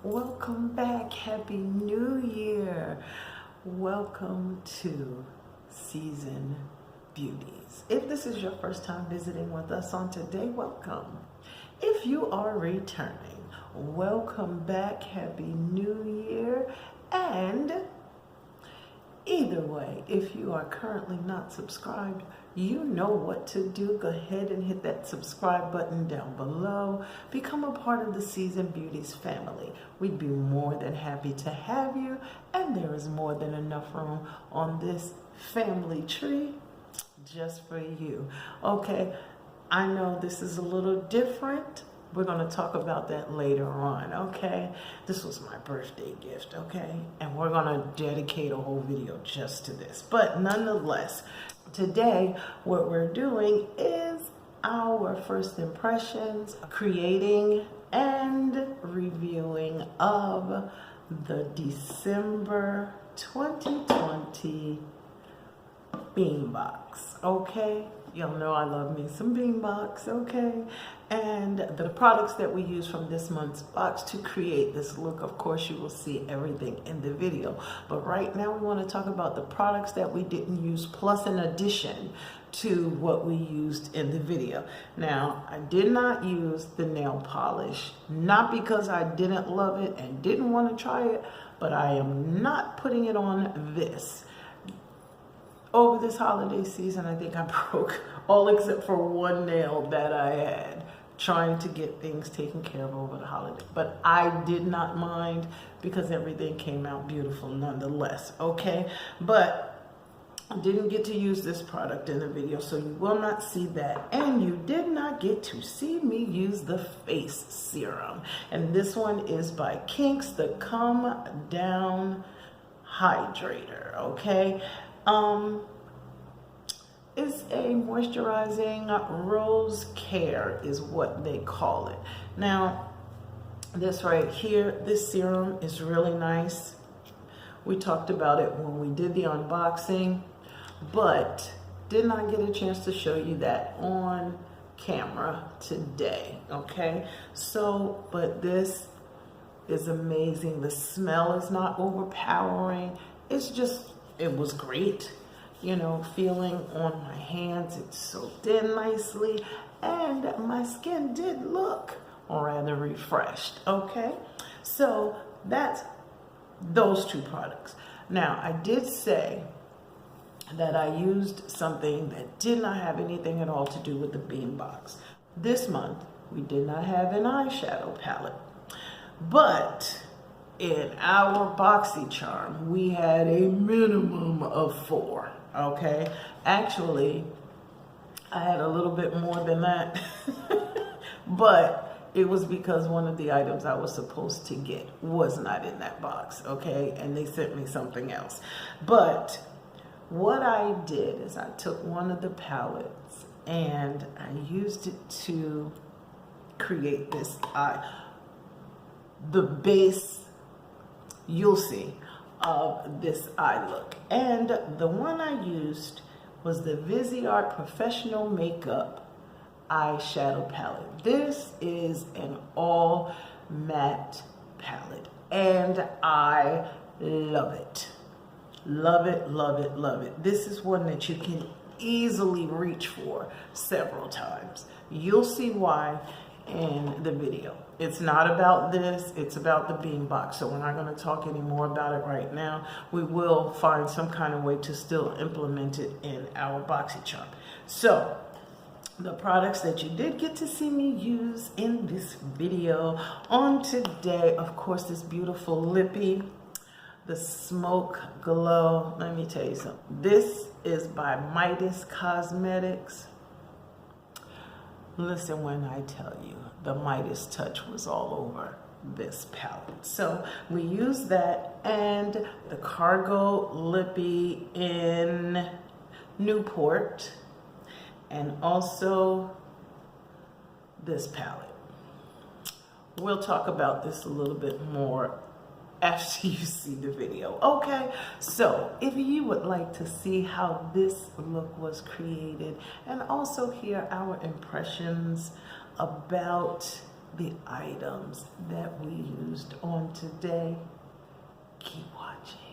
Welcome back. Happy New Year. Welcome to Seasoned Beauties. If this is your first time visiting with us on today, welcome. If you are returning, welcome back. Happy New Year. And either way, if you are currently not subscribed, you know what to do. Go ahead and hit that subscribe button down below. Become a part of the Seasoned Beauties family. We'd be more than happy to have you, and there is more than enough room on this family tree just for you. Okay, I know this is a little different. We're going to talk about that later on, okay? This was my birthday gift, okay? And we're going to dedicate a whole video just to this. But nonetheless, today what we're doing is our first impressions, creating and reviewing of the December 2020 Beem Box, okay? Y'all know I love me some Beem Box, okay? And the products that we use from this month's box to create this look, of course, you will see everything in the video. But right now we want to talk about the products that we didn't use, plus in addition to what we used in the video. Now, I did not use the nail polish, not because I didn't love it and didn't want to try it, but I am not putting it on this. Over this holiday season, I think I broke all except for one nail that I had, trying to get things taken care of over the holiday. But I did not mind because everything came out beautiful nonetheless, okay? But I didn't get to use this product in the video, so you will not see that. And you did not get to see me use the face serum. And this one is by Kinks, the Come Down Hydrator, okay? It's a moisturizing rose care is what they call it. Now, this right here, this serum is really nice. We talked about it when we did the unboxing, but did not get a chance to show you that on camera today, okay? So, but this is amazing. The smell is not overpowering. It's just, it was great. You know, feeling on my hands, it soaked in nicely, and my skin did look rather refreshed, okay? So that's those two products. Now, I did say that I used something that did not have anything at all to do with the Beem Box. This month, we did not have an eyeshadow palette, but in our BoxyCharm, we had a minimum of 4. Okay, actually, I had a little bit more than that, but it was because one of the items I was supposed to get was not in that box, okay, and they sent me something else. But what I did is I took one of the palettes and I used it to create this the base, you'll see, of this eye look. And the one I used was the Viseart Professional Makeup Eyeshadow Palette. This is an all matte palette and I love it. Love it, love it, love it. This is one that you can easily reach for several times. You'll see why in the video. It's not about this, it's about the Beem Box. So we're not going to talk any more about it right now. We will find some kind of way to still implement it in our BoxyCharm. So the products that you did get to see me use in this video on today, of course, this beautiful lippy, the Smoke Glow. Let me tell you something. This is by Midas Cosmetics. Listen when I tell you, the Midas touch was all over this palette. So we use that and the Cargo Lippy in Newport, and also this palette. We'll talk about this a little bit more after you see the video. Okay, so if you would like to see how this look was created and also hear our impressions about the items that we used on on today. Keep watching.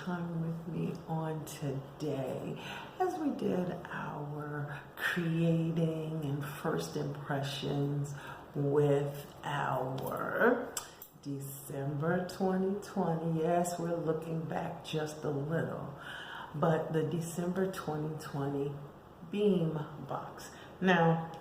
time with me on today as we did our creating and first impressions with our December 2020. Yes, we're looking back just a little, but the December 2020 Beam Box. Now,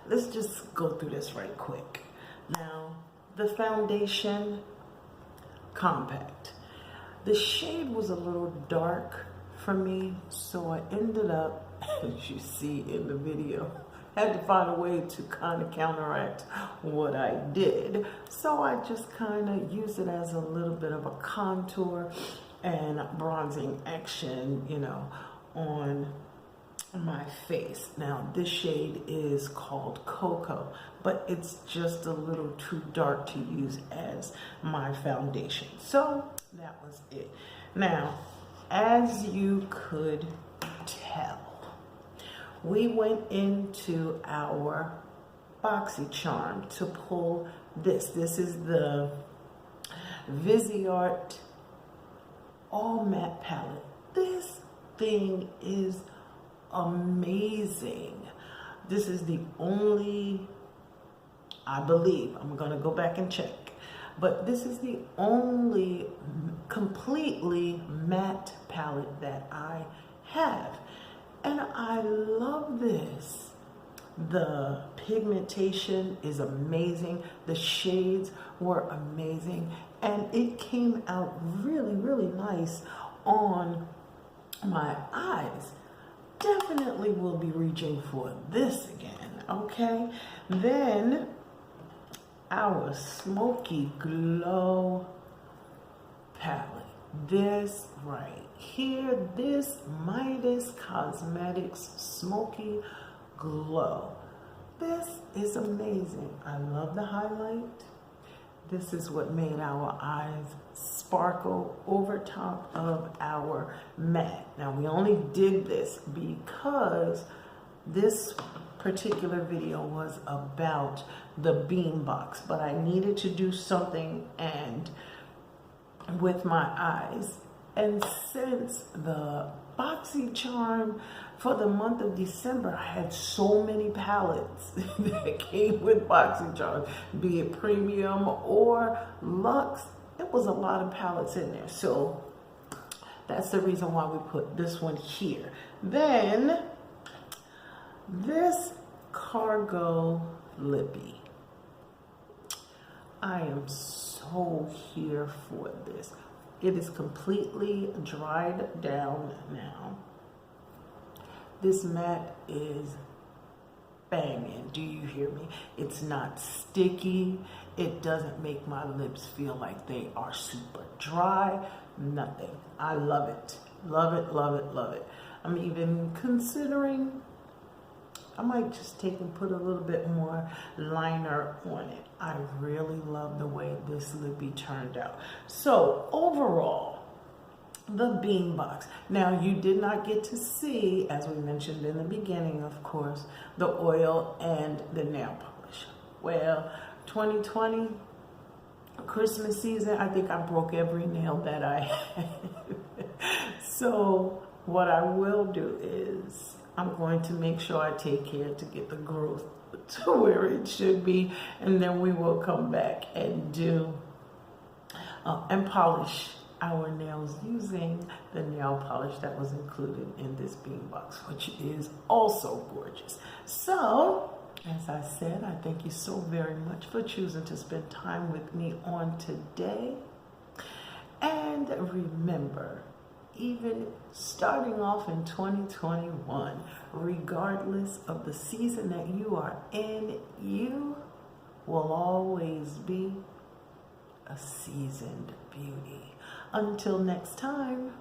let's just go through this right quick. Now, the foundation, compact. The shade was a little dark for me, so I ended up, as you see in the video, had to find a way to kind of counteract what I did. So I just kind of used it as a little bit of a contour and bronzing action, you know, on my face. Now this shade is called Cocoa, but it's just a little too dark to use as my foundation. So that was it. Now, as you could tell, we went into our BoxyCharm to pull this. This is the Viseart All Matte Palette. This thing is amazing. This is the only, I believe, I'm gonna go back and check, but this is the only completely matte palette that I have. And I love this. The pigmentation is amazing. The shades were amazing. And it came out really, really nice on my eyes. Definitely will be reaching for this again, okay? Then our Smoky Glow palette. This right here, this Midas Cosmetics Smoky Glow. This is amazing. I love the highlight. This is what made our eyes sparkle over top of our matte. Now we only did this because this particular video was about the Beam Box, but I needed to do something and with my eyes. And since the BoxyCharm for the month of December, I had so many palettes that came with BoxyCharm, be it premium or luxe. It was a lot of palettes in there. So that's the reason why we put this one here. Then this Cargo Lippy. I am so here for this. It is completely dried down now. This matte is banging. Do you hear me? It's not sticky. It doesn't make my lips feel like they are super dry. Nothing. I love it. Love it, love it, love it. I'm even considering I might just take and put a little bit more liner on it. I really love the way this lippy turned out. So overall, the Beam Box. Now you did not get to see, as we mentioned in the beginning, of course, the oil and the nail polish. Well, 2020, Christmas season, I think I broke every nail that I had. So what I will do is I'm going to make sure I take care to get the growth to where it should be, and then we will come back and do and polish our nails using the nail polish that was included in this Beam Box, which is also gorgeous. So, as I said, I thank you so very much for choosing to spend time with me on today. And remember, even starting off in 2021, regardless of the season that you are in, you will always be a seasoned beauty. Until next time.